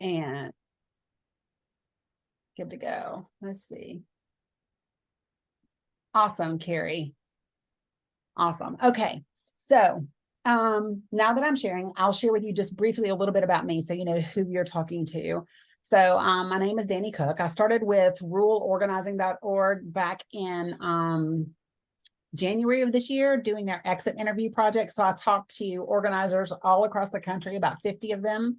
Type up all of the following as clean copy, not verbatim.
And good to go. Let's see. Awesome, Carrie. Awesome. Okay. So now that I'm sharing, I'll share with you just briefly a little bit about me so you know who you're talking to. So my name is Danny Cook. I started with ruralorganizing.org back in January of this year doing their exit interview project. So I talked to organizers all across the country, about 50 of them.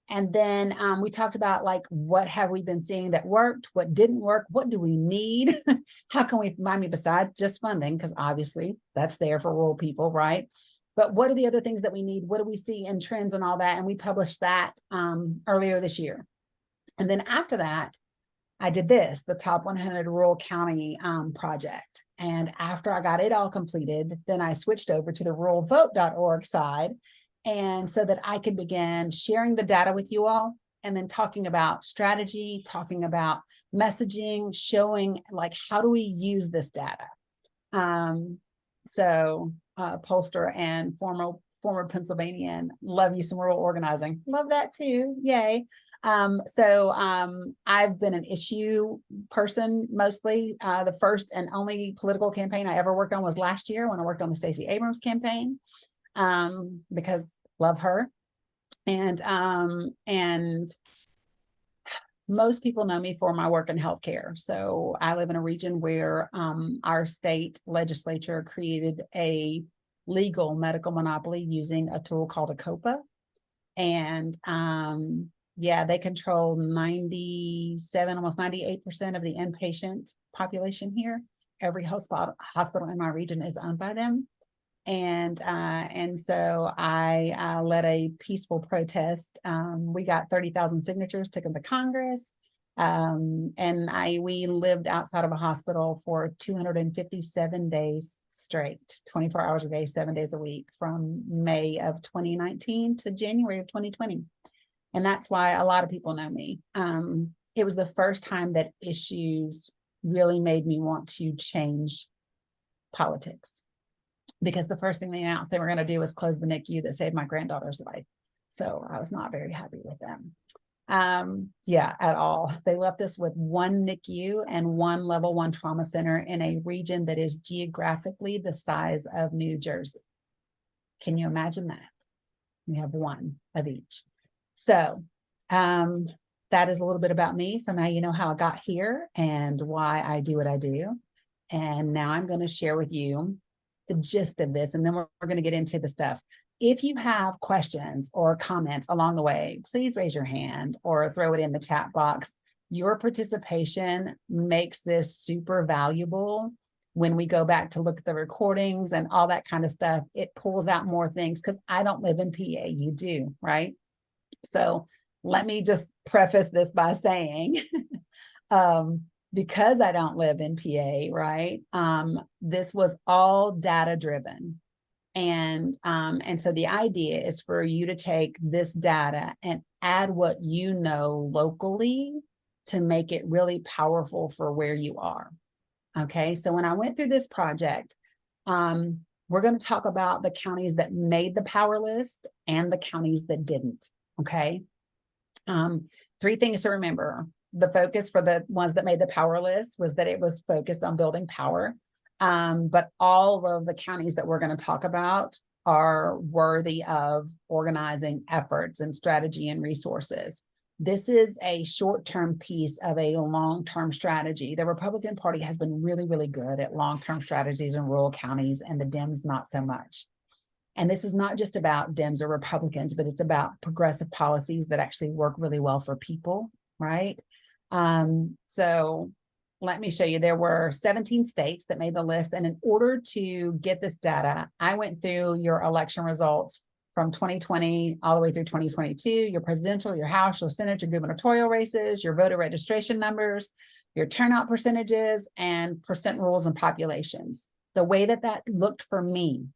And then we talked about like, what have we been seeing that worked? What didn't work? What do we need? How can we, besides just funding, because obviously that's there for rural people, right? But what are the other things that we need? What do we see in trends and all that? And we published that earlier this year. And then after that, I did the Top 100 Rural County project. And after I got it all completed, then I switched over to the ruralvote.org side. And so that I could begin sharing the data with you all and then talking about strategy, talking about messaging, showing like, how do we use this data? Pollster and former Pennsylvanian, love you some rural organizing. Love that too. Yay. I've been an issue person mostly. The first and only political campaign I ever worked on was last year when I worked on the Stacey Abrams campaign. Because love her. And most people know me for my work in healthcare. So I live in a region where our state legislature created a legal medical monopoly using a tool called a COPA. And they control 97, almost 98% of the inpatient population here. Every hospital in my region is owned by them. And so I led a peaceful protest. We got 30,000 signatures, took them to Congress. We lived outside of a hospital for 257 days straight, 24 hours a day, 7 days a week, from May of 2019 to January of 2020. And that's why a lot of people know me. It was the first time that issues really made me want to change politics. Because the first thing they announced they were going to do was close the NICU that saved my granddaughter's life. So I was not very happy with them. At all. They left us with one NICU and one level 1 trauma center in a region that is geographically the size of New Jersey. Can you imagine that? We have one of each. So that is a little bit about me. So now you know how I got here and why I do what I do. And now I'm going to share with you the gist of this, and then we're going to get into the stuff. If you have questions or comments along the way, please raise your hand or throw it in the chat box. Your participation makes this super valuable when we go back to look at the recordings and all that kind of stuff. It pulls out more things because I don't live in PA, you do, right? So let me just preface this by saying, because I don't live in PA, right? This was all data driven. And so the idea is for you to take this data and add what you know locally to make it really powerful for where you are. Okay, so when I went through this project, we're going to talk about the counties that made the power list and the counties that didn't. Okay, 3 things to remember. The focus for the ones that made the power list was that it was focused on building power. But all of the counties that we're going to talk about are worthy of organizing efforts and strategy and resources. This is a short-term piece of a long-term strategy. The Republican Party has been really, really good at long-term strategies in rural counties, and the Dems not so much. And this is not just about Dems or Republicans, but it's about progressive policies that actually work really well for people, right? So let me show you. There were 17 states that made the list. And in order to get this data, I went through your election results from 2020 all the way through 2022, your presidential, your House, your Senate, your gubernatorial races, your voter registration numbers, your turnout percentages, and percent rules and populations. The way that that looked for me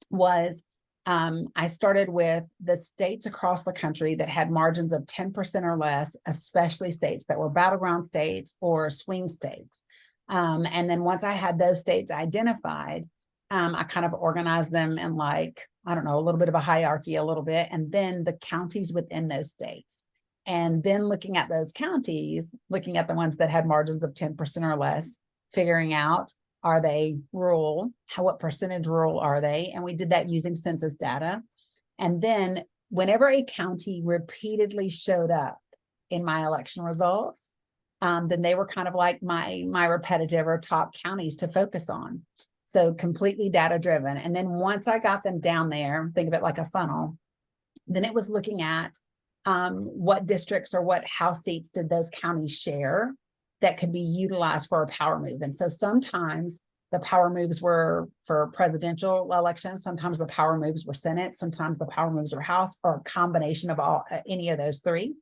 was I started with the states across the country that had margins of 10% or less, especially states that were battleground states or swing states. And then once I had those states identified, I kind of organized them in like, I don't know, a little bit of a hierarchy, a little bit, and then the counties within those states. And then looking at those counties, looking at the ones that had margins of 10% or less, figuring out, are they rural? What percentage rural are they? And we did that using census data. And then whenever a county repeatedly showed up in my election results, then they were kind of like my repetitive or top counties to focus on. So completely data driven. And then once I got them down there, think of it like a funnel, then it was looking at what districts or what House seats did those counties share that could be utilized for a power move. And so sometimes the power moves were for presidential elections. Sometimes the power moves were Senate. Sometimes the power moves were House, or a combination of any of those three.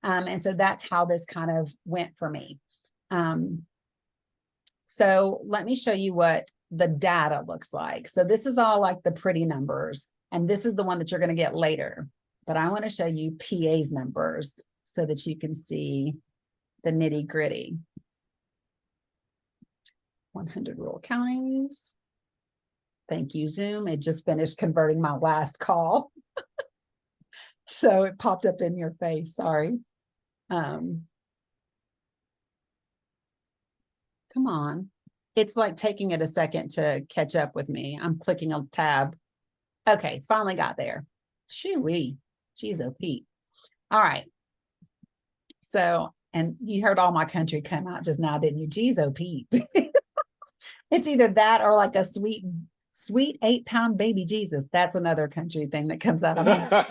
And so that's how this kind of went for me. So let me show you what the data looks like. So this is all like the pretty numbers, and this is the one that you're going to get later. But I want to show you PA's numbers so that you can see the nitty gritty. 100 rural counties. Thank you, Zoom. It just finished converting my last call. So it popped up in your face, sorry. Come on. It's like taking it a second to catch up with me. I'm clicking a tab. Okay, finally got there. Shoo-wee. Jeez, oh Pete. All right. So, and you heard all my country come out just now, didn't you? Jeez, oh Pete. It's either that or like a sweet 8-pound baby Jesus. That's another country thing that comes out of my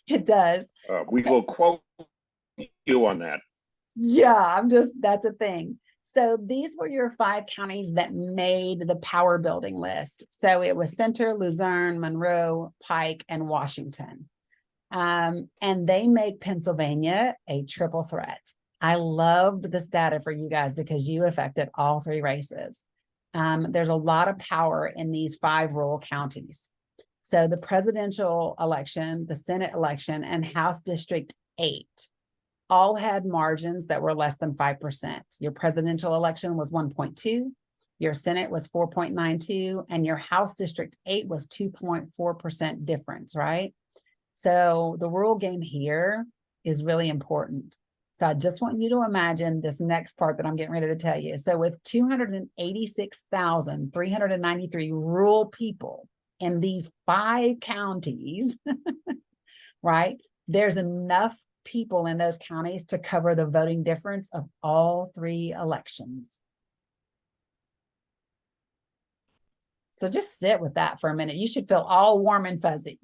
It does. We will quote you on that. Yeah, that's a thing. So these were your 5 counties that made the power building list. So it was Center, Luzerne, Monroe, Pike, and Washington. And they make Pennsylvania a triple threat. I loved this data for you guys because you affected all 3 races. There's a lot of power in these 5 rural counties. So the presidential election, the Senate election, and House District 8 all had margins that were less than 5%. Your presidential election was 1.2, your Senate was 4.92, and your House District 8 was 2.4% difference, right? So the rural game here is really important. So I just want you to imagine this next part that I'm getting ready to tell you. So with 286,393 rural people in these 5 counties, right? There's enough people in those counties to cover the voting difference of all 3 elections. So just sit with that for a minute. You should feel all warm and fuzzy,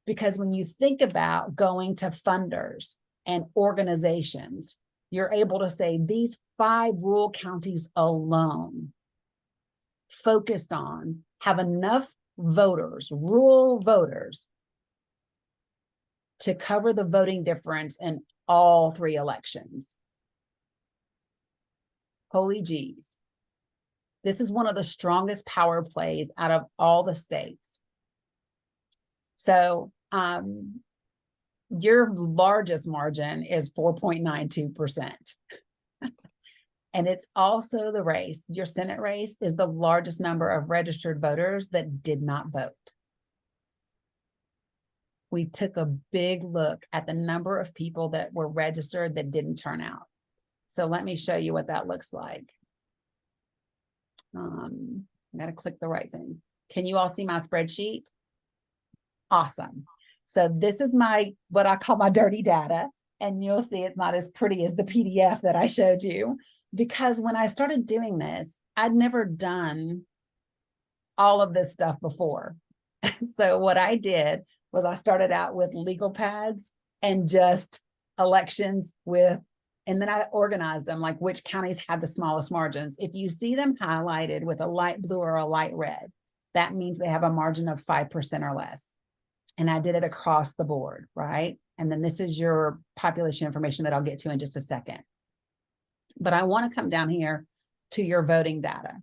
because when you think about going to funders and organizations, you're able to say these 5 rural counties alone focused on have enough voters, rural voters, to cover the voting difference in all 3 elections. Holy geez. This is one of the strongest power plays out of all the states. So your largest margin is 4.92%. And it's also the race. Your Senate race is the largest number of registered voters that did not vote. We took a big look at the number of people that were registered that didn't turn out. So let me show you what that looks like. I gotta click the right thing. Can you all see my spreadsheet? Awesome. So this is what I call my dirty data. And you'll see it's not as pretty as the PDF that I showed you, because when I started doing this, I'd never done all of this stuff before. So what I did was I started out with legal pads and just elections and then I organized them like which counties had the smallest margins. If you see them highlighted with a light blue or a light red, that means they have a margin of 5% or less. And I did it across the board, right? And then this is your population information that I'll get to in just a second. But I want to come down here to your voting data.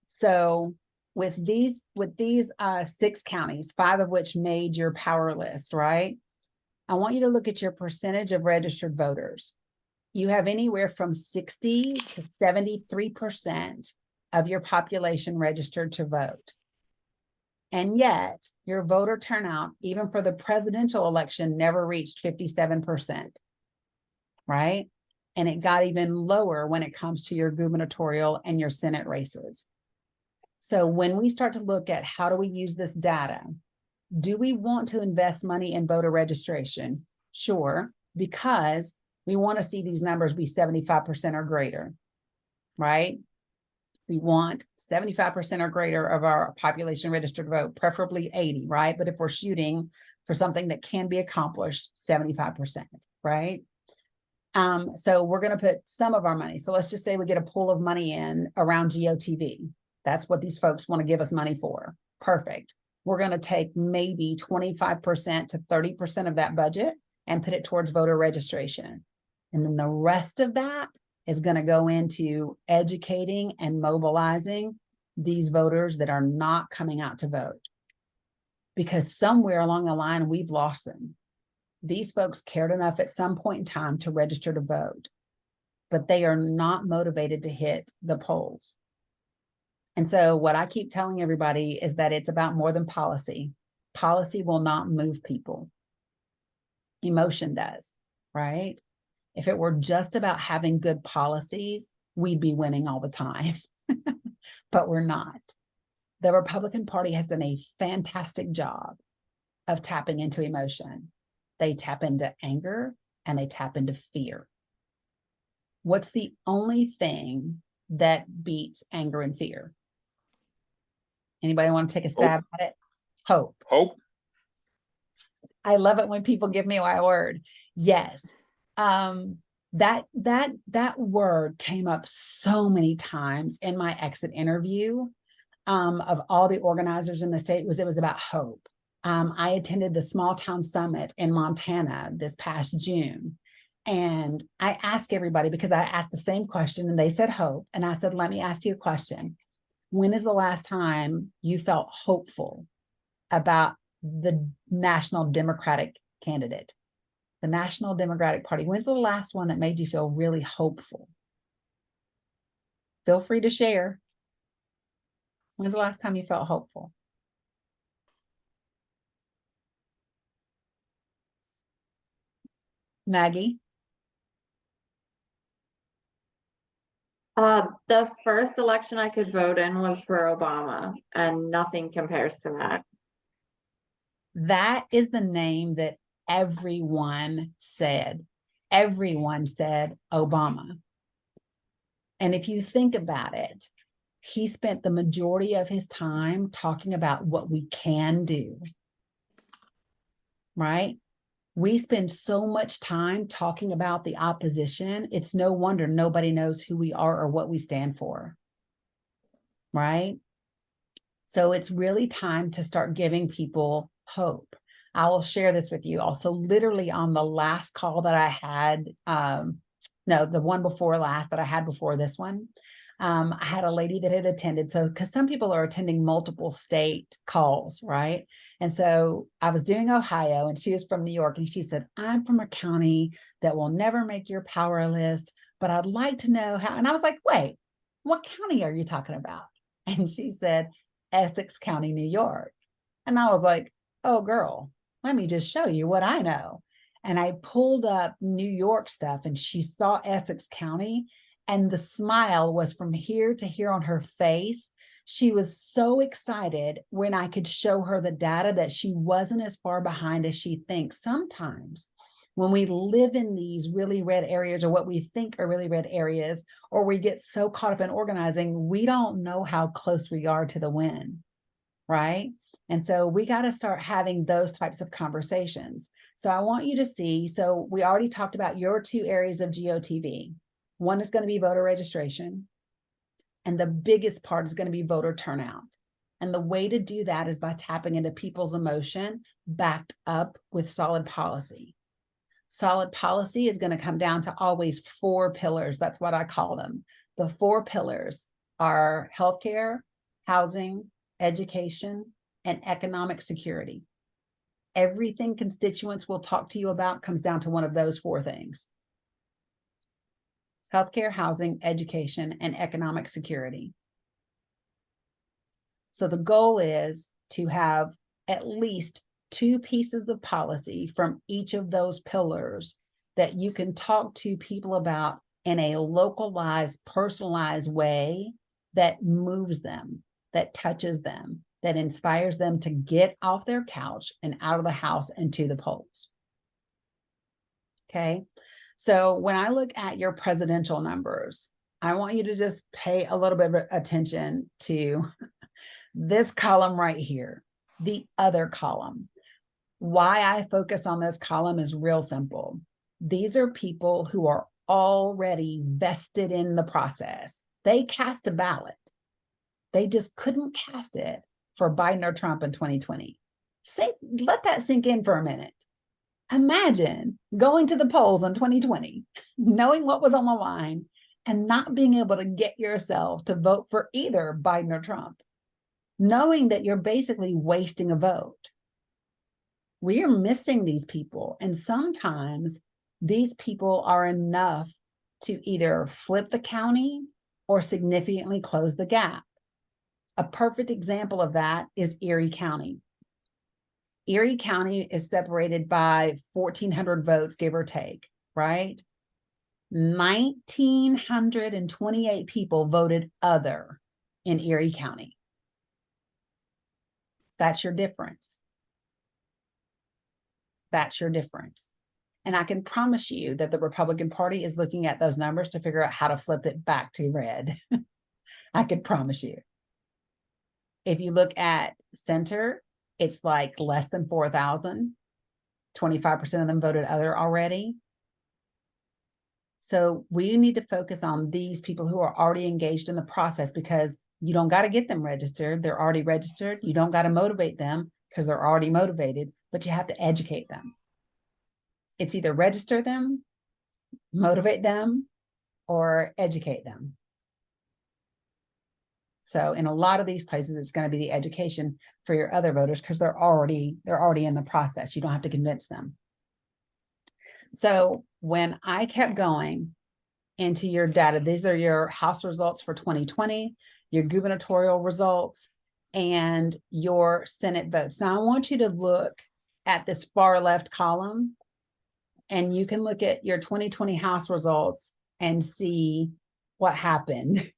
So with these 6 counties, 5 of which made your power list, right? I want you to look at your percentage of registered voters. You have anywhere from 60 to 73% of your population registered to vote. And yet your voter turnout, even for the presidential election, never reached 57%, right? And it got even lower when it comes to your gubernatorial and your Senate races. So when we start to look at how do we use this data, do we want to invest money in voter registration? Sure, because we want to see these numbers be 75% or greater, right? We want 75% or greater of our population registered to vote, preferably 80, right? But if we're shooting for something that can be accomplished, 75%, right? So we're going to put some of our money. So let's just say we get a pool of money in around GOTV. That's what these folks want to give us money for. Perfect. We're going to take maybe 25% to 30% of that budget and put it towards voter registration. And then the rest of that is going to go into educating and mobilizing these voters that are not coming out to vote. Because somewhere along the line, we've lost them. These folks cared enough at some point in time to register to vote, but they are not motivated to hit the polls. And so what I keep telling everybody is that it's about more than policy. Policy will not move people. Emotion does, right? If it were just about having good policies, we'd be winning all the time, but we're not. The Republican Party has done a fantastic job of tapping into emotion. They tap into anger and they tap into fear. What's the only thing that beats anger and fear? Anybody want to take a stab at it? Hope. Hope. I love it when people give me my word. Yes. That word came up so many times in my exit interview of all the organizers in the state. It was about hope. I attended the Small Town Summit in Montana this past June. And I asked everybody, because I asked the same question and they said hope. And I said, let me ask you a question. When is the last time you felt hopeful about the National Democratic candidate, the National Democratic Party? When's the last one that made you feel really hopeful? Feel free to share. When's the last time you felt hopeful? Maggie? The first election I could vote in was for Obama, and nothing compares to that. That is the name that everyone said. Everyone said Obama. And if you think about it, he spent the majority of his time talking about what we can do, right? We spend so much time talking about the opposition. It's no wonder nobody knows who we are or what we stand for, right? So it's really time to start giving people hope. I will share this with you also. Literally on the last call that I had, the one before last that I had before this one, I had a lady that had attended. So, because some people are attending multiple state calls, right? And so I was doing Ohio and she was from New York and she said, I'm from a county that will never make your power list, but I'd like to know how. And I was like, wait, what county are you talking about? And she said, Essex County, New York. And I was like, oh, girl, let me just show you what I know. And I pulled up New York stuff and she saw Essex County and the smile was from here to here on her face. She was so excited when I could show her the data that she wasn't as far behind as she thinks. Sometimes when we live in these really red areas or what we think are really red areas, or we get so caught up in organizing, we don't know how close we are to the win, right? And so we got to start having those types of conversations. So I want you to see, so we already talked about your two areas of GOTV. One is going to be voter registration, and the biggest part is going to be voter turnout. And the way to do that is by tapping into people's emotion backed up with solid policy. Solid policy is going to come down to always 4 pillars. That's what I call them. The 4 pillars are healthcare, housing, education, and economic security. Everything constituents will talk to you about comes down to one of those 4 things: healthcare, housing, education, and economic security. So the goal is to have at least 2 pieces of policy from each of those pillars that you can talk to people about in a localized, personalized way that moves them, that touches them, that inspires them to get off their couch and out of the house and to the polls. Okay. So when I look at your presidential numbers, I want you to just pay a little bit of attention to this column right here, the other column. Why I focus on this column is real simple. These are people who are already vested in the process. They cast a ballot. They just couldn't cast it for Biden or Trump in 2020. Let that sink in for a minute. Imagine going to the polls in 2020, knowing what was on the line, and not being able to get yourself to vote for either Biden or Trump, knowing that you're basically wasting a vote. We are missing these people. And sometimes these people are enough to either flip the county or significantly close the gap. A perfect example of that is Erie County. Erie County is separated by 1,400 votes, give or take, right? 1,928 people voted other in Erie County. That's your difference. That's your difference. And I can promise you that the Republican Party is looking at those numbers to figure out how to flip it back to red. I can promise you. If you look at center, it's like less than 4,000. 25% of them voted other already. So we need to focus on these people who are already engaged in the process, because you don't got to get them registered. They're already registered. You don't got to motivate them because they're already motivated, but you have to educate them. It's either register them, motivate them, or educate them. So in a lot of these places, it's going to be the education for your other voters because they're already in the process. You don't have to convince them. So when I kept going into your data, these are your House results for 2020, your gubernatorial results, and your Senate votes. Now I want you to look at this far left column, and you can look at your 2020 House results and see what happened.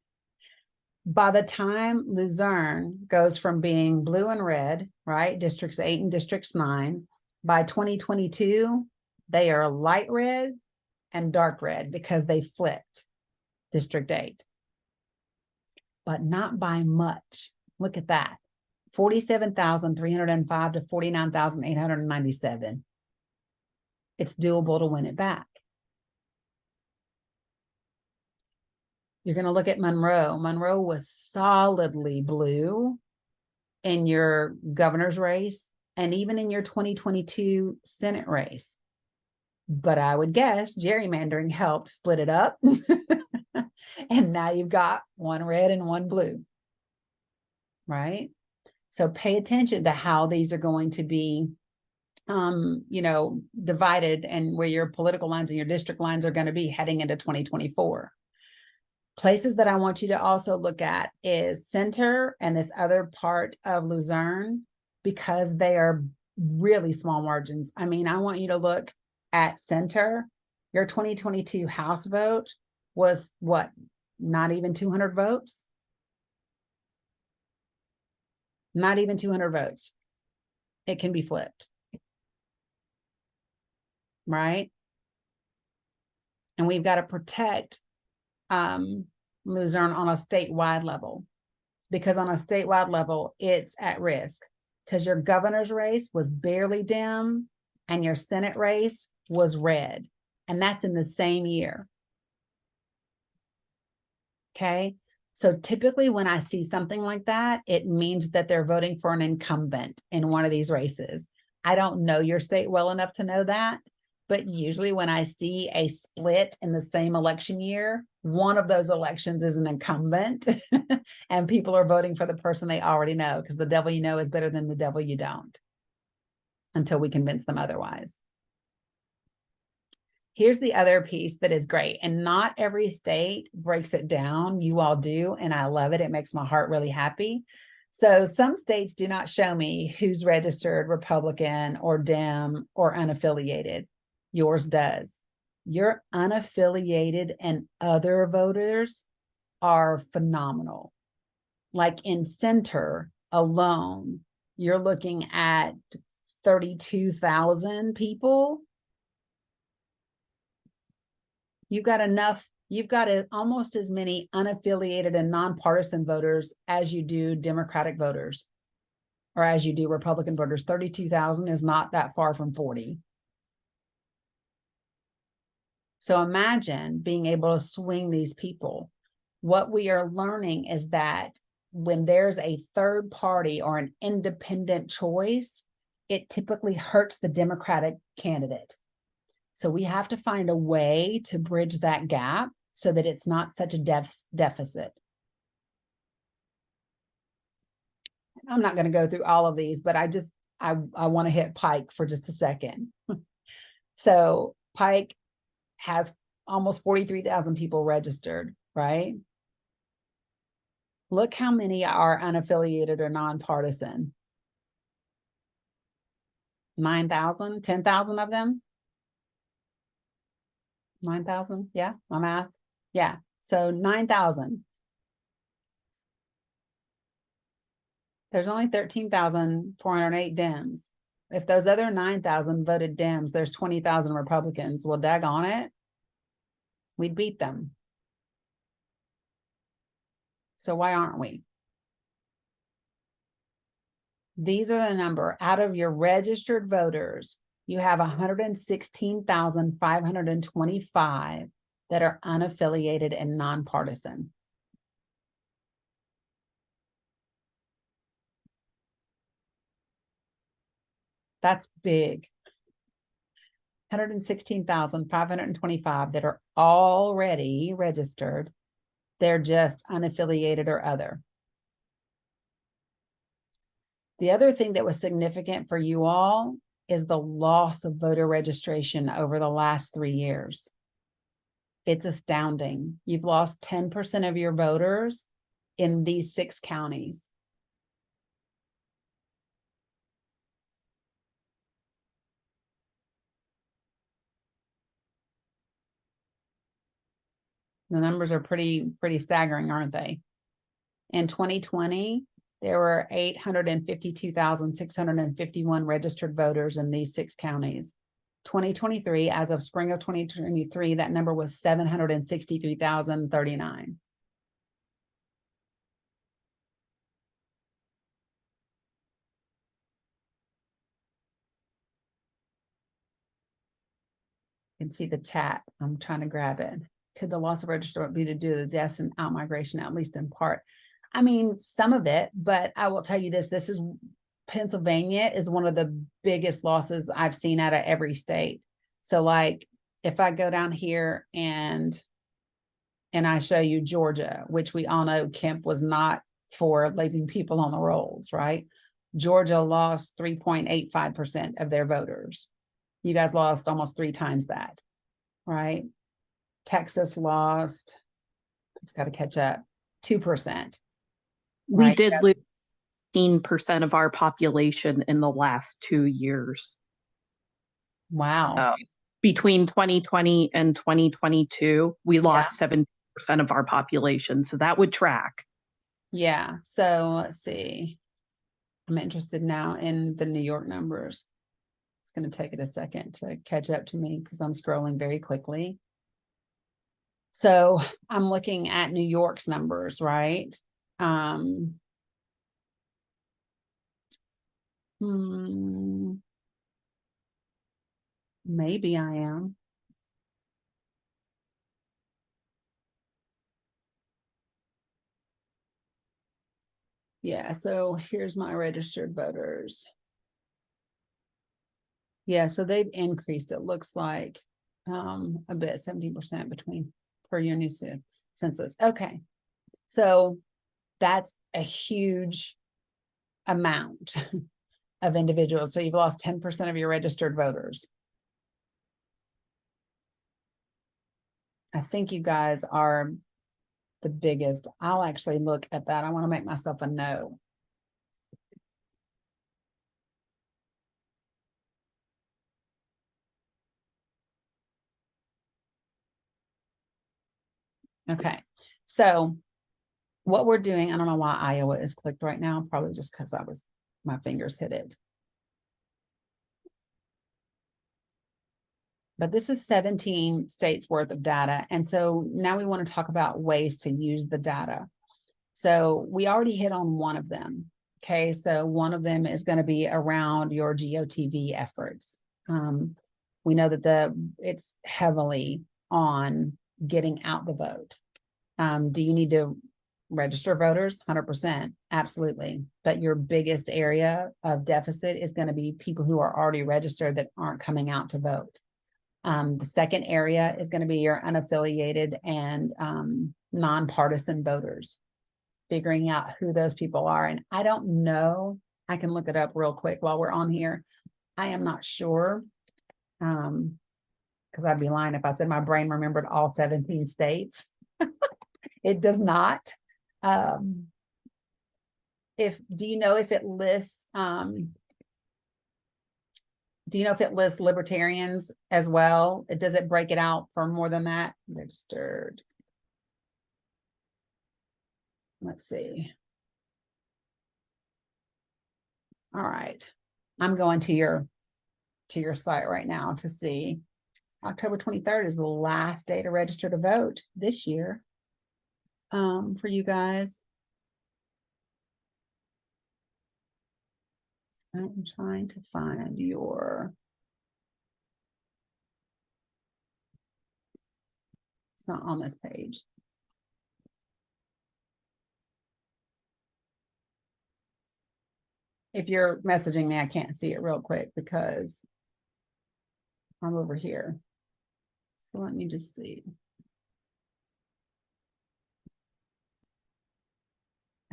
By the time Luzerne goes from being blue and red, right, districts 8 and districts 9, by 2022, they are light red and dark red because they flipped District 8. But not by much. Look at that. 47,305 to 49,897. It's doable to win it back. You're going to look at Monroe. Monroe was solidly blue in your governor's race and even in your 2022 Senate race. But I would guess gerrymandering helped split it up. And now you've got one red and one blue, right? So pay attention to how these are going to be, divided, and where your political lines and your district lines are going to be heading into 2024. Places that I want you to also look at is center and this other part of Luzerne, because they are really small margins. I mean, I want you to look at center. Your 2022 House vote was what? Not even 200 votes? Not even 200 votes. It can be flipped. Right? And we've got to protect Luzerne on a statewide level, because on a statewide level, it's at risk because your governor's race was barely dim and your Senate race was red, and that's in the same year. Okay. So typically when I see something like that, it means that they're voting for an incumbent in one of these races. I don't know your state well enough to know that, but usually when I see a split in the same election year, one of those elections is an incumbent and people are voting for the person they already know, because the devil you know is better than the devil you don't, until we convince them otherwise. Here's the other piece that is great, and not every state breaks it down. You all do, and I love it. It makes my heart really happy. So some states do not show me who's registered Republican or Dem or unaffiliated. Yours does. Your unaffiliated and other voters are phenomenal. Like in center alone, you're looking at 32,000 people. You've got almost as many unaffiliated and nonpartisan voters as you do Democratic voters, or as you do Republican voters. 32,000 is not that far from 40. So imagine being able to swing these people. What we are learning is that when there's a third party or an independent choice, it typically hurts the Democratic candidate. So we have to find a way to bridge that gap so that it's not such a deficit. I'm not going to go through all of these, but I want to hit Pike for just a second. So Pike has almost 43,000 people registered, right? Look how many are unaffiliated or nonpartisan. 9,000, 10,000 of them. 9,000, yeah, my math. Yeah, so 9,000. There's only 13,408 Dems. If those other 9,000 voted Dems, there's 20,000 Republicans. Well, daggone it, we'd beat them. So why aren't we? These are the number. Out of your registered voters, you have 116,525 that are unaffiliated and nonpartisan. That's big. 116,525 that are already registered. They're just unaffiliated or other. The other thing that was significant for you all is the loss of voter registration over the last 3 years. It's astounding. You've lost 10% of your voters in these 6 counties. The numbers are pretty staggering, aren't they? In 2020, there were 852,651 registered voters in these 6 counties. 2023, as of spring of 2023, that number was 763,039. You can see the chat. I'm trying to grab it. Could the loss of register be to do the deaths and outmigration, at least in part? I mean, some of it, but I will tell you this, Pennsylvania is one of the biggest losses I've seen out of every state. So like, if I go down here and I show you Georgia, which we all know Kemp was not for leaving people on the rolls, right? Georgia lost 3.85% of their voters. You guys lost almost 3 times that, right? Texas lost, it's got to catch up, 2%. We right? did lose 15% of our population in the last 2 years. Wow. So between 2020 and 2022, we lost 17% of our population. So that would track. Yeah. So let's see. I'm interested now in the New York numbers. It's going to take it a second to catch up to me because I'm scrolling very quickly. So I'm looking at New York's numbers, right? Maybe I am. Yeah, so here's my registered voters. Yeah, so they've increased, it looks like, a bit, 17% between per your new census. Okay, so that's a huge amount of individuals. So you've lost 10% of your registered voters. I think you guys are the biggest. I'll actually look at that. I want to make myself a note. Okay, so what we're doing, I don't know why Iowa is clicked right now, probably just because my fingers hit it. But this is 17 states worth of data. And so now we want to talk about ways to use the data. So we already hit on one of them. Okay, so one of them is going to be around your GOTV efforts. We know that it's heavily on getting out the vote. Do you need to register voters? 100%, absolutely. But your biggest area of deficit is going to be people who are already registered that aren't coming out to vote. The second area is going to be your unaffiliated and nonpartisan voters, figuring out who those people are. And I don't know, I can look it up real quick while we're on here. I am not sure, because I'd be lying if I said my brain remembered all 17 states. It does not. Do you know if it lists, libertarians as well? Does it break it out for more than that? Registered. Let's see. All right. I'm going to your site right now to see. October 23rd is the last day to register to vote this year. For you guys. I'm trying to find your. It's not on this page. If you're messaging me, I can't see it real quick because I'm over here. So let me just see.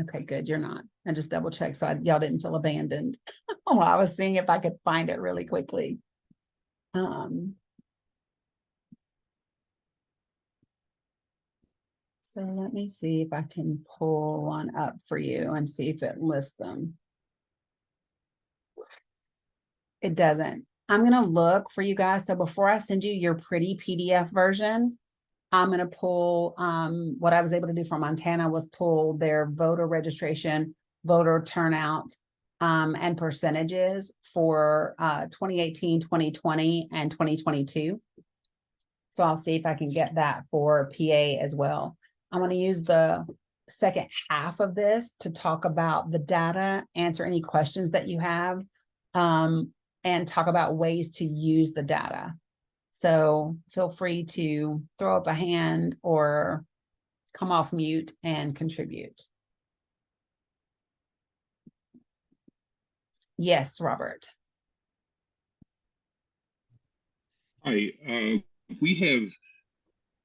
Okay, good. You're not. I just double checked so y'all didn't feel abandoned. Well, I was seeing if I could find it really quickly. So let me see if I can pull one up for you and see if it lists them. It doesn't. I'm going to look for you guys. So before I send you your pretty PDF version, I'm going to pull, what I was able to do for Montana was pull their voter registration, voter turnout, and percentages for 2018, 2020, and 2022. So I'll see if I can get that for PA as well. I'm going to use the second half of this to talk about the data, answer any questions that you have, and talk about ways to use the data. So feel free to throw up a hand or come off mute and contribute. Yes, Robert. Hi, we have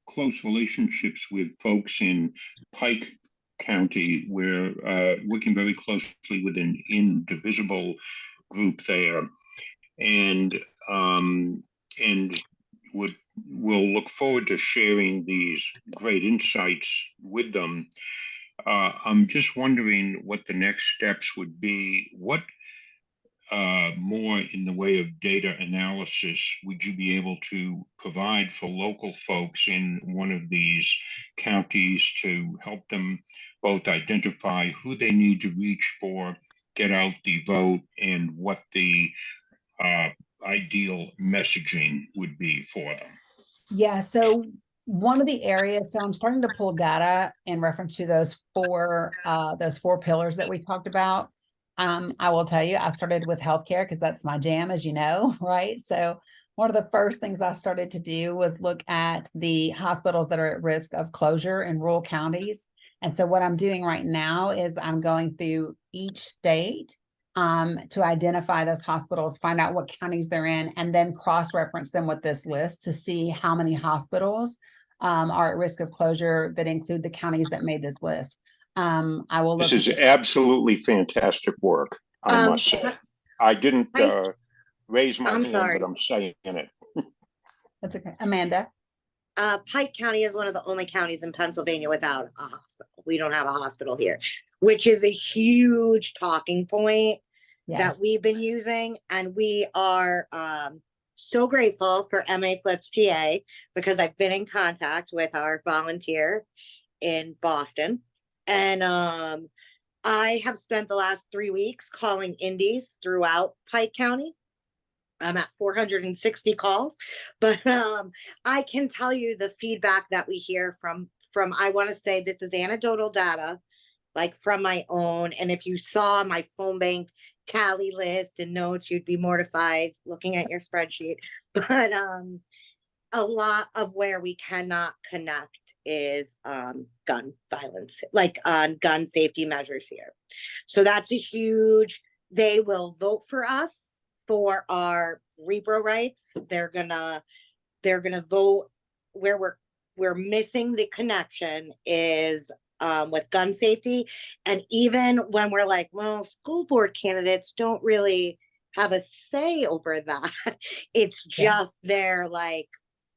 close relationships with folks in Pike County. We're working very closely with an indivisible group there, and we'll look forward to sharing these great insights with them. I'm just wondering what the next steps would be. What more in the way of data analysis would you be able to provide for local folks in one of these counties to help them both identify who they need to reach for, get out the vote, and what the ideal messaging would be for them? Yeah, so one of the areas, so I'm starting to pull data in reference to those four pillars that we talked about. I will tell you, I started with healthcare because that's my jam, as you know, right? So one of the first things I started to do was look at the hospitals that are at risk of closure in rural counties. And so what I'm doing right now is I'm going through each state to identify those hospitals, find out what counties they're in, and then cross-reference them with this list to see how many hospitals are at risk of closure that include the counties that made this list. I will look. This is absolutely fantastic work, I must say. I didn't raise my hand, but I'm saying it. That's okay. Amanda? Pike County is one of the only counties in Pennsylvania without a hospital. We don't have a hospital here, which is a huge talking point that we've been using. And we are so grateful for MA Flips PA because I've been in contact with our volunteer in Boston. And I have spent the last 3 weeks calling indies throughout Pike County. I'm at 460 calls, but I can tell you the feedback that we hear from I want to say this is anecdotal data, like from my own. And if you saw my phone bank Cali list and notes, you'd be mortified looking at your spreadsheet. But a lot of where we cannot connect is gun violence, like on gun safety measures here. So that's a huge, they will vote for us for our repro rights. They're gonna vote where we're missing the connection is with gun safety. And even when we're like, well, school board candidates don't really have a say over that. It's just their like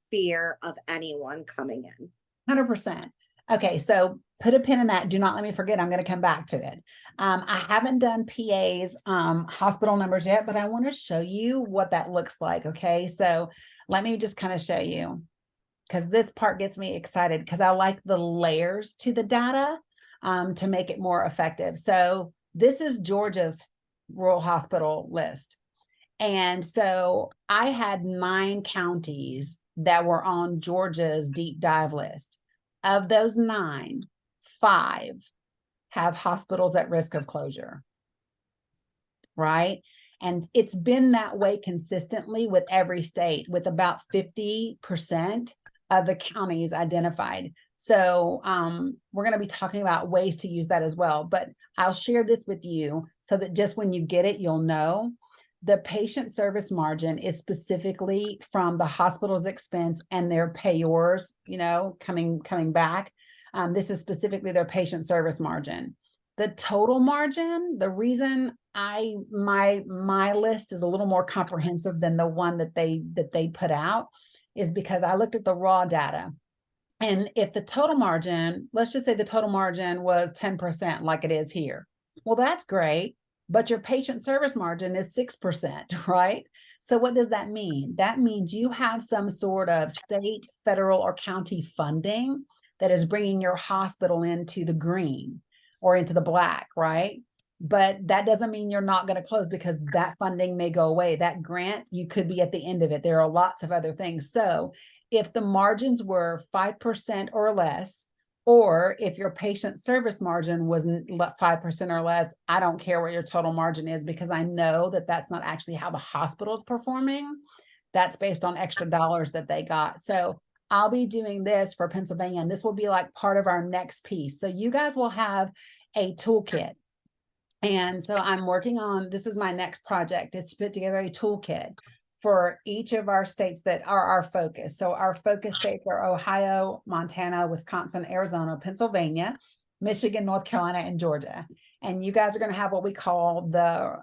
fear of anyone coming in. 100%. Okay, so put a pin in that. Do not let me forget. I'm going to come back to it. I haven't done PA's hospital numbers yet, but I want to show you what that looks like. Okay, so let me just kind of show you, because this part gets me excited because I like the layers to the data to make it more effective. So this is Georgia's rural hospital list. And so I had 9 counties that were on Georgia's deep dive list. Of those 9, 5 have hospitals at risk of closure, right? And it's been that way consistently with every state, with about 50% of the counties identified. So we're going to be talking about ways to use that as well. But I'll share this with you so that just when you get it, you'll know. The patient service margin is specifically from the hospital's expense and their payors, you know, coming back. This is specifically their patient service margin. The total margin, the reason my list is a little more comprehensive than the one that they put out is because I looked at the raw data. And if the total margin, let's just say the total margin was 10% like it is here. Well, that's great. But your patient service margin is 6%, right? So what does that mean? That means you have some sort of state, federal, or county funding that is bringing your hospital into the green or into the black, right? But that doesn't mean you're not going to close because that funding may go away. That grant, you could be at the end of it. There are lots of other things. So if the margins were 5% or less, or if your patient service margin wasn't 5% or less, I don't care what your total margin is because I know that that's not actually how the hospital is performing. That's based on extra dollars that they got. So I'll be doing this for Pennsylvania, and this will be like part of our next piece. So you guys will have a toolkit. And so I'm working on, this is my next project, is to put together a toolkit for each of our states that are our focus. So our focus states are Ohio, Montana, Wisconsin, Arizona, Pennsylvania, Michigan, North Carolina, and Georgia. And you guys are going to have what we call the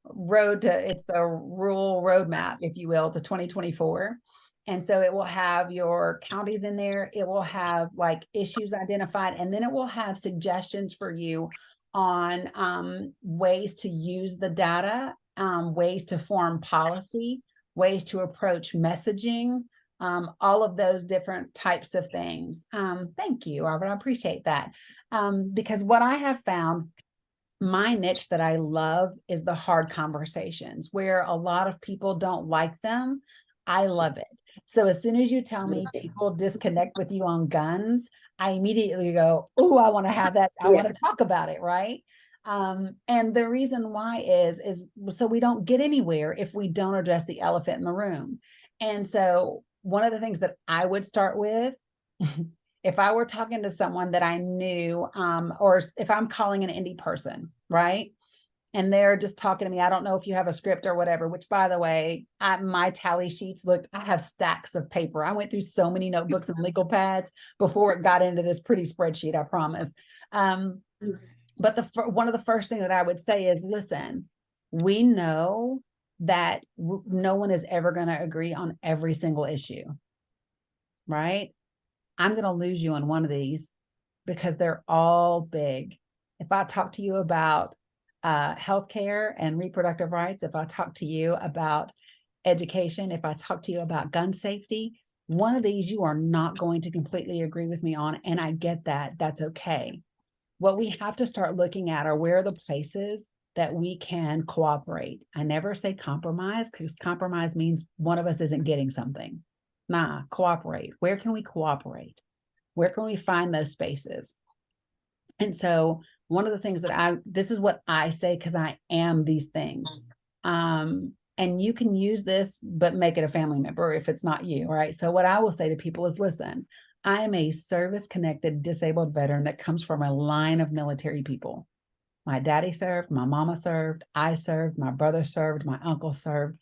it's the rural roadmap, if you will, to 2024. And so it will have your counties in there. It will have like issues identified, and then it will have suggestions for you on ways to use the data, ways to form policy, ways to approach messaging, all of those different types of things. Thank you, Robert. I appreciate that. Because what I have found, my niche that I love is the hard conversations where a lot of people don't like them. I love it. So as soon as you tell me people disconnect with you on guns, I immediately go, oh, I want to have that. I want to talk about it, right? And the reason why is so we don't get anywhere if we don't address the elephant in the room. And so one of the things that I would start with, if I were talking to someone that I knew, or if I'm calling an indie person, right? And they're just talking to me, I don't know if you have a script or whatever, which by the way, my tally sheets, look, I have stacks of paper. I went through so many notebooks and legal pads before it got into this pretty spreadsheet, I promise. But one of the first things that I would say is, listen, we know that no one is ever going to agree on every single issue, right? I'm going to lose you on one of these because they're all big. If I talk to you about healthcare and reproductive rights, if I talk to you about education, if I talk to you about gun safety, one of these you are not going to completely agree with me on, and I get that. That's okay. What we have to start looking at are where are the places that we can cooperate. I never say compromise, because compromise means one of us isn't getting something. Nah, cooperate. Where can we cooperate? Where can we find those spaces? And so one of the things that this is what I say, because I am these things. And you can use this, but make it a family member if it's not you, right? So what I will say to people is, listen, I am a service-connected disabled veteran that comes from a line of military people. My daddy served, my mama served, I served, my brother served, my uncle served.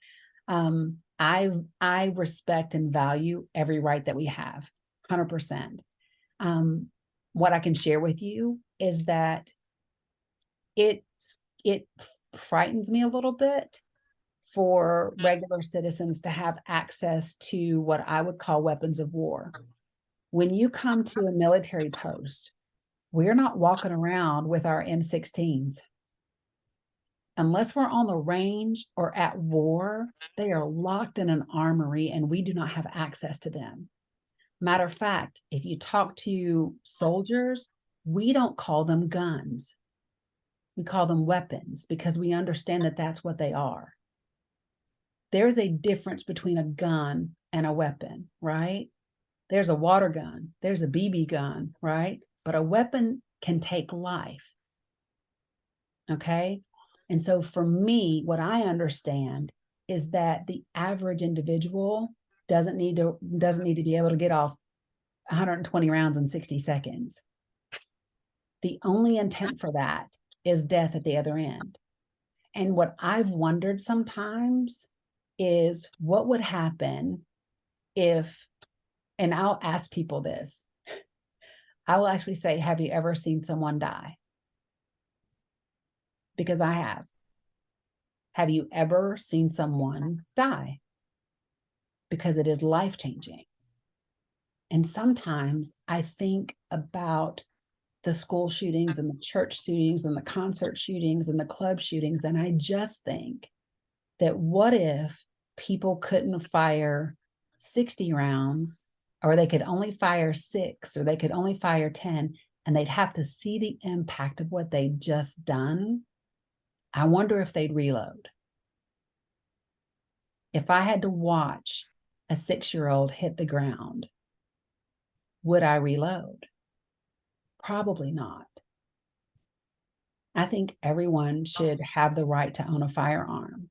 I respect and value every right that we have, 100%. What I can share with you is that it frightens me a little bit for regular citizens to have access to what I would call weapons of war. When you come to a military post, we're not walking around with our M16s. Unless we're on the range or at war, they are locked in an armory and we do not have access to them. Matter of fact, if you talk to soldiers, we don't call them guns. We call them weapons because we understand that that's what they are. There's a difference between a gun and a weapon, right? There's a water gun, there's a BB gun, right? But a weapon can take life. Okay? And so for me, what I understand is that the average individual doesn't need to be able to get off 120 rounds in 60 seconds. The only intent for that is death at the other end. And what I've wondered sometimes is what would happen if, and I'll ask people this, I will actually say, have you ever seen someone die? Because I have. Have you ever seen someone die? Because it is life-changing. And sometimes I think about the school shootings and the church shootings and the concert shootings and the club shootings, and I just think that what if people couldn't fire 60 rounds, or they could only fire 6, or they could only fire 10, and they'd have to see the impact of what they'd just done? I wonder if they'd reload. If I had to watch a 6-year-old hit the ground, would I reload? Probably not. I think everyone should have the right to own a firearm.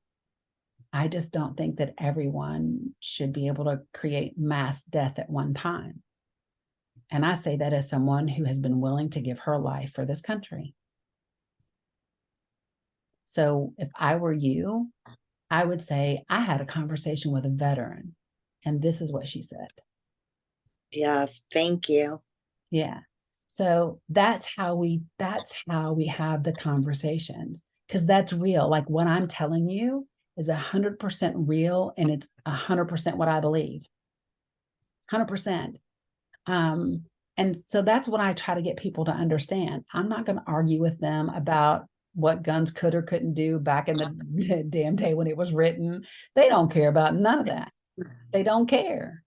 I just don't think that everyone should be able to create mass death at one time. And I say that as someone who has been willing to give her life for this country. So if I were you, I would say, I had a conversation with a veteran, and this is what she said. Yes, thank you. Yeah. So that's how we have the conversations, because that's real. Like what I'm telling you is 100% real, and it's 100% what I believe. 100%. And so that's what I try to get people to understand. I'm not going to argue with them about what guns could or couldn't do back in the damn day when it was written. They don't care about none of that. They don't care.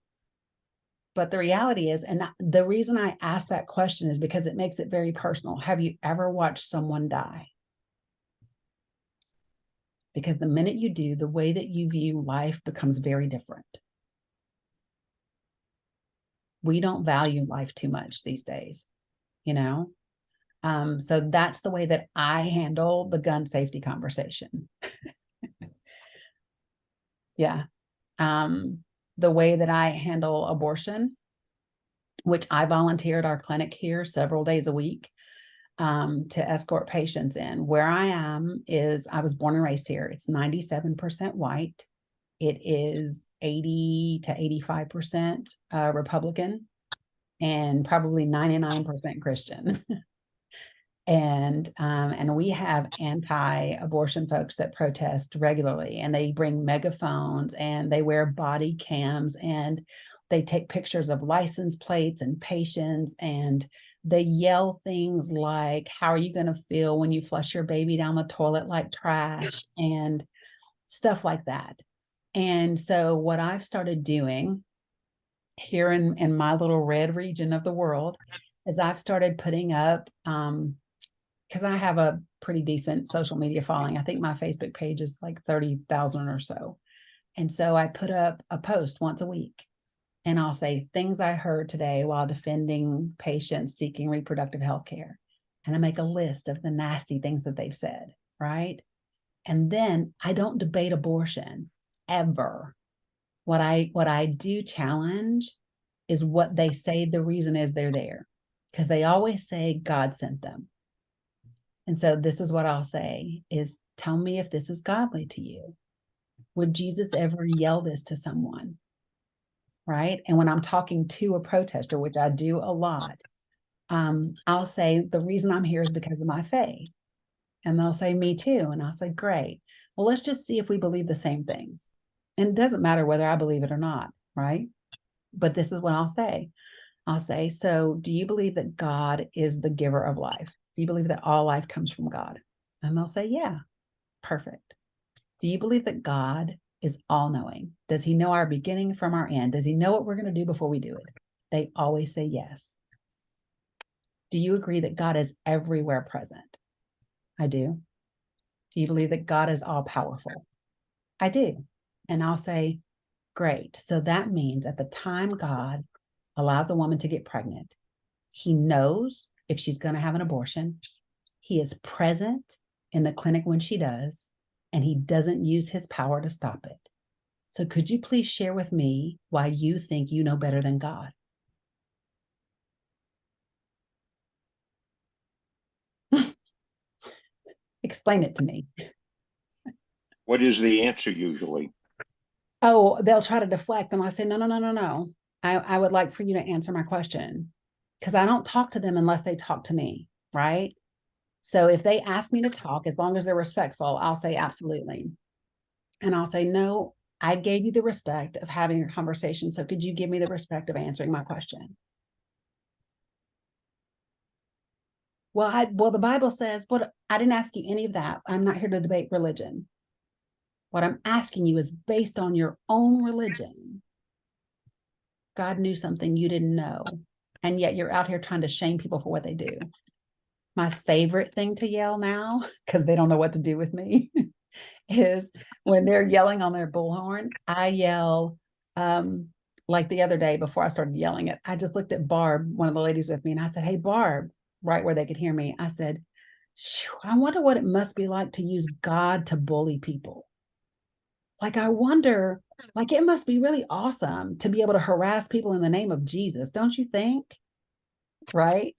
But the reality is, and the reason I ask that question is because it makes it very personal. Have you ever watched someone die? Because the minute you do, the way that you view life becomes very different. We don't value life too much these days, you know? So that's the way that I handle the gun safety conversation. Yeah. The way that I handle abortion, which I volunteer at our clinic here several days a week to escort patients in. Where I am is, I was born and raised here. It's 97% white. It is 80 to 85% Republican, and probably 99% Christian. And we have anti-abortion folks that protest regularly, and they bring megaphones and they wear body cams and they take pictures of license plates and patients, and they yell things like, how are you going to feel when you flush your baby down the toilet like trash, and stuff like that. And so what I've started doing here in my little red region of the world is I've started putting up, because I have a pretty decent social media following. I think my Facebook page is like 30,000 or so. And so I put up a post once a week, and I'll say things I heard today while defending patients seeking reproductive health care. And I make a list of the nasty things that they've said, right? And then I don't debate abortion ever. What I do challenge is what they say the reason is they're there, because they always say God sent them. And so this is what I'll say is, tell me if this is godly to you. Would Jesus ever yell this to someone? Right? And when I'm talking to a protester, which I do a lot, I'll say, the reason I'm here is because of my faith. And they'll say, me too. And I'll say, great. Well, let's just see if we believe the same things. And it doesn't matter whether I believe it or not, right? But this is what I'll say. I'll say, so do you believe that God is the giver of life? Do you believe that all life comes from God? And they'll say, yeah, perfect. Do you believe that God is all-knowing? Does he know our beginning from our end? Does he know what we're going to do before we do it? They always say yes. Do you agree that God is everywhere present? I do. Do you believe that God is all-powerful? I do. And I'll say, great. So that means at the time God allows a woman to get pregnant, he knows if she's going to have an abortion. He is present in the clinic when she does, and he doesn't use his power to stop it. So could you please share with me why you think you know better than God? Explain it to me. What is the answer usually? Oh, they'll try to deflect. And I say, no. I would like for you to answer my question, because I don't talk to them unless they talk to me, right? So if they ask me to talk, as long as they're respectful, I'll say absolutely. And I'll say, no, I gave you the respect of having a conversation. So could you give me the respect of answering my question? Well, the Bible says, what I didn't ask you any of that. I'm not here to debate religion. What I'm asking you is based on your own religion. God knew something you didn't know, and yet you're out here trying to shame people for what they do. My favorite thing to yell now, because they don't know what to do with me, is when they're yelling on their bullhorn, I yell, like the other day before I started yelling it, I just looked at Barb, one of the ladies with me, and I said, hey, Barb, right where they could hear me. I said, I wonder what it must be like to use God to bully people. Like, I wonder, like, it must be really awesome to be able to harass people in the name of Jesus, don't you think? Right?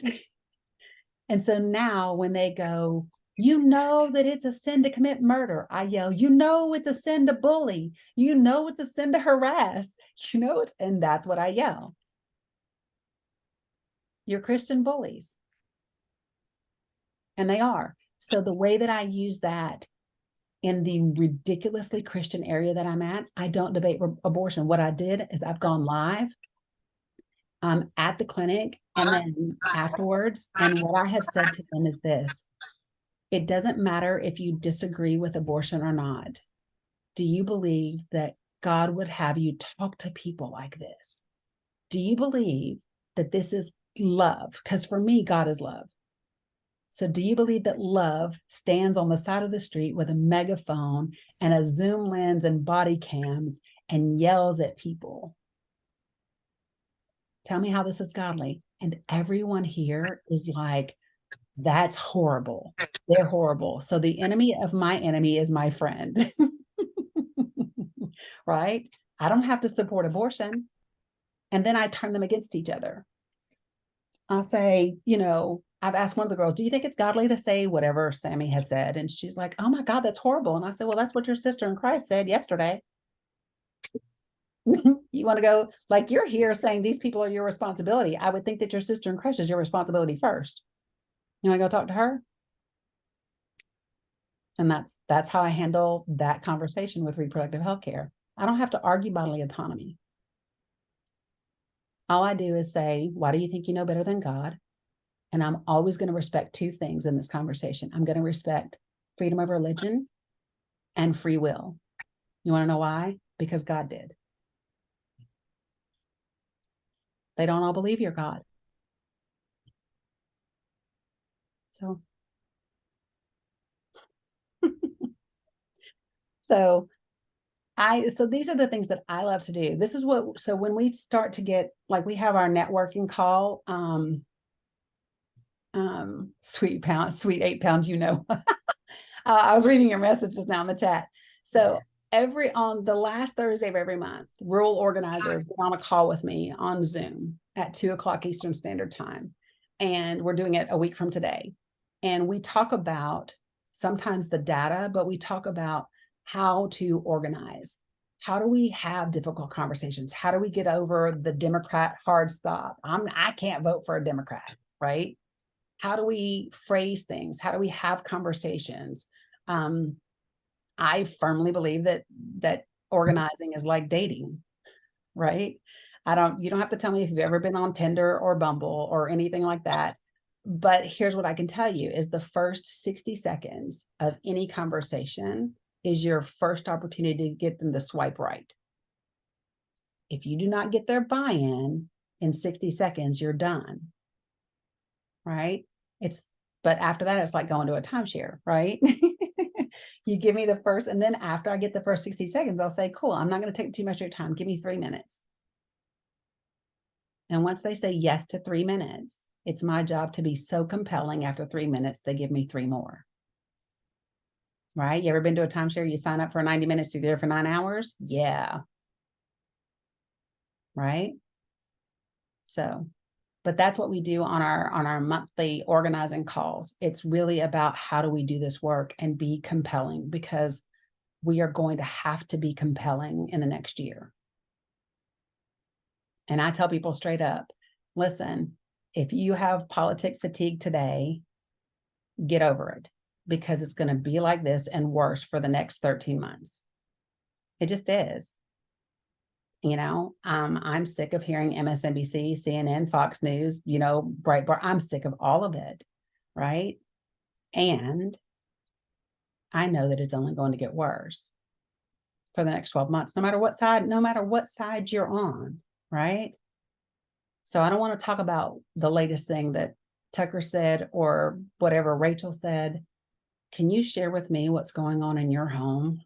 And so now when they go, you know that it's a sin to commit murder, I yell, you know it's a sin to bully, you know it's a sin to harass, you know it's, and that's what I yell. You're Christian bullies. And they are. So the way that I use that in the ridiculously Christian area that I'm at, I don't debate abortion. What I did is I've gone live at the clinic and then afterwards. And what I have said to them is this: it doesn't matter if you disagree with abortion or not. Do you believe that God would have you talk to people like this? Do you believe that this is love? Because for me, God is love. So do you believe that love stands on the side of the street with a megaphone and a zoom lens and body cams and yells at people? Tell me how this is godly. And everyone here is like, that's horrible. They're horrible. So the enemy of my enemy is my friend. Right? I don't have to support abortion. And then I turn them against each other. I'll say, I've asked one of the girls, do you think it's godly to say whatever Sammy has said? And she's like, oh my God, that's horrible. And I said, well, that's what your sister in Christ said yesterday. You want to go, like, you're here saying these people are your responsibility. I would think that your sister in Christ is your responsibility first. You want to go talk to her? And that's how I handle that conversation with reproductive health care. I don't have to argue bodily autonomy. All I do is say, why do you think you know better than God? And I'm always going to respect two things in this conversation. I'm going to respect freedom of religion and free will. You want to know why? because God did. They don't all believe you're God. So, so these are the things that I love to do. This is what, so when we start to get, like, we have our networking call, sweet 8 pounds, I was reading your messages now in the chat. So on the last Thursday of every month, rural organizers get on a call with me on Zoom at 2:00 Eastern Standard Time. And we're doing it a week from today. And we talk about sometimes the data, but we talk about how to organize. How do we have difficult conversations? How do we get over the Democrat hard stop? I can't vote for a Democrat, right? How do we phrase things? How do we have conversations? I firmly believe that organizing is like dating, right? You don't have to tell me if you've ever been on Tinder or Bumble or anything like that. But here's what I can tell you is the first 60 seconds of any conversation is your first opportunity to get them to swipe right. If you do not get their buy-in in 60 seconds, you're done, right? But after that, it's like going to a timeshare, right? You give me the first, and then after I get the first 60 seconds, I'll say, cool, I'm not going to take too much of your time. Give me 3 minutes. And once they say yes to 3 minutes, it's my job to be so compelling after 3 minutes, they give me 3 more. Right? You ever been to a timeshare? You sign up for 90 minutes, you're there for 9 hours? Yeah. Right? So, but that's what we do on our monthly organizing calls. It's really about how do we do this work and be compelling, because we are going to have to be compelling in the next year. And I tell people straight up, listen, if you have politic fatigue today, get over it, because it's going to be like this and worse for the next 13 months. It just is. I'm sick of hearing MSNBC, CNN, Fox News, Breitbart. I'm sick of all of it, right? And I know that it's only going to get worse for the next 12 months, no matter what side you're on, right? So I don't want to talk about the latest thing that Tucker said or whatever Rachel said. Can you share with me what's going on in your home?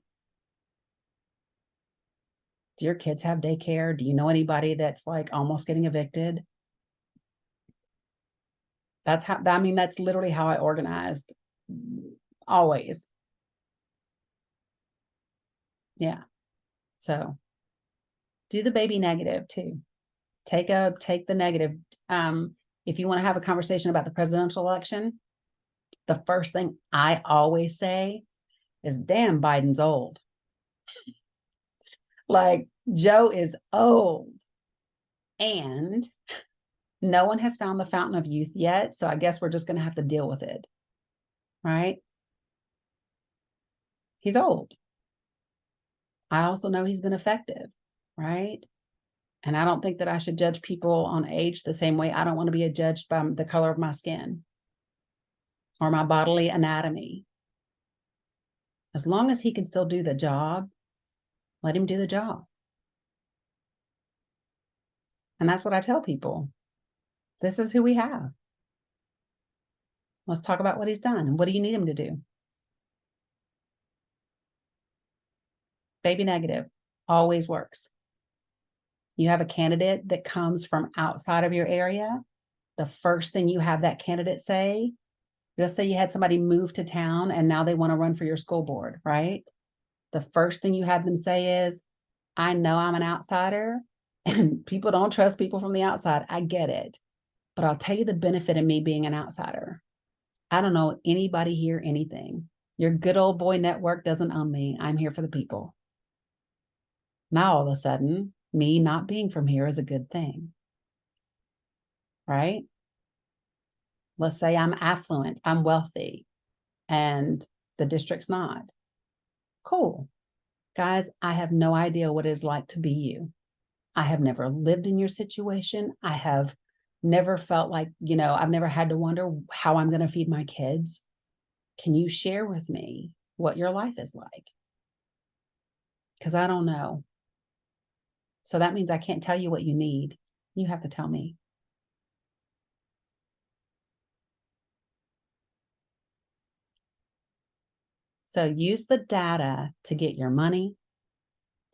Do your kids have daycare? Do you know anybody that's like almost getting evicted? That's literally how I organized always. Yeah. So do the baby negative too. Take the negative. If you want to have a conversation about the presidential election, the first thing I always say is, damn, Biden's old. Like, Joe is old. And no one has found the fountain of youth yet. So I guess we're just going to have to deal with it. Right? He's old. I also know he's been effective. Right? And I don't think that I should judge people on age the same way I don't want to be judged by the color of my skin or my bodily anatomy. As long as he can still do the job, let him do the job. And that's what I tell people. This is who we have. Let's talk about what he's done. And what do you need him to do? Baby negative always works. You have a candidate that comes from outside of your area. The first thing you have that candidate say, let's say you had somebody move to town and now they want to run for your school board, right? The first thing you have them say is, I know I'm an outsider and people don't trust people from the outside. I get it. But I'll tell you the benefit of me being an outsider. I don't know anybody here, anything. Your good old boy network doesn't own me. I'm here for the people. Now, all of a sudden, me not being from here is a good thing. Right? Let's say I'm affluent, I'm wealthy, and the district's not. Cool. Guys, I have no idea what it's like to be you. I have never lived in your situation. I have never felt like, I've never had to wonder how I'm going to feed my kids. Can you share with me what your life is like? Because I don't know. So that means I can't tell you what you need. You have to tell me. So use the data to get your money,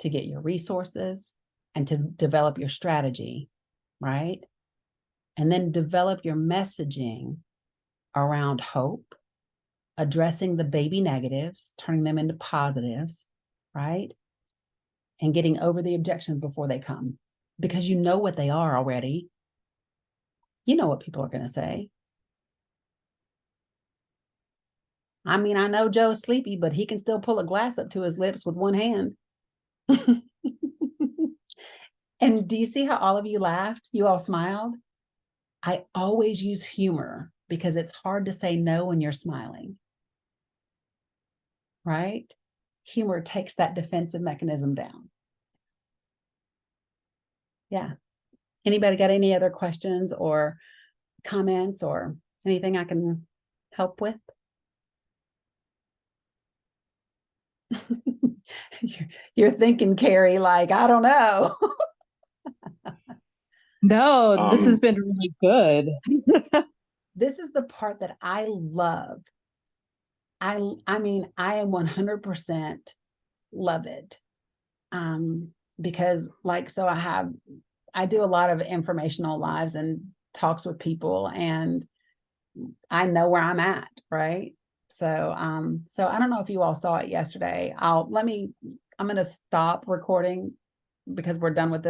to get your resources, and to develop your strategy, right? And then develop your messaging around hope, addressing the baby negatives, turning them into positives, right? And getting over the objections before they come, because you know what they are already. You know what people are going to say. I mean, I know Joe's sleepy, but he can still pull a glass up to his lips with one hand. And do you see how all of you laughed? You all smiled. I always use humor because it's hard to say no when you're smiling, right? Humor takes that defensive mechanism down. Yeah. Anybody got any other questions or comments or anything I can help with? You're thinking, Carrie, like, I don't know. No, this has Um, been really good. This is the part that I love. I mean, I am 100% love it. Because like, so I do a lot of informational lives and talks with people, and I know where I'm at, right? So I don't know if you all saw it yesterday. I'm going to stop recording because we're done with this.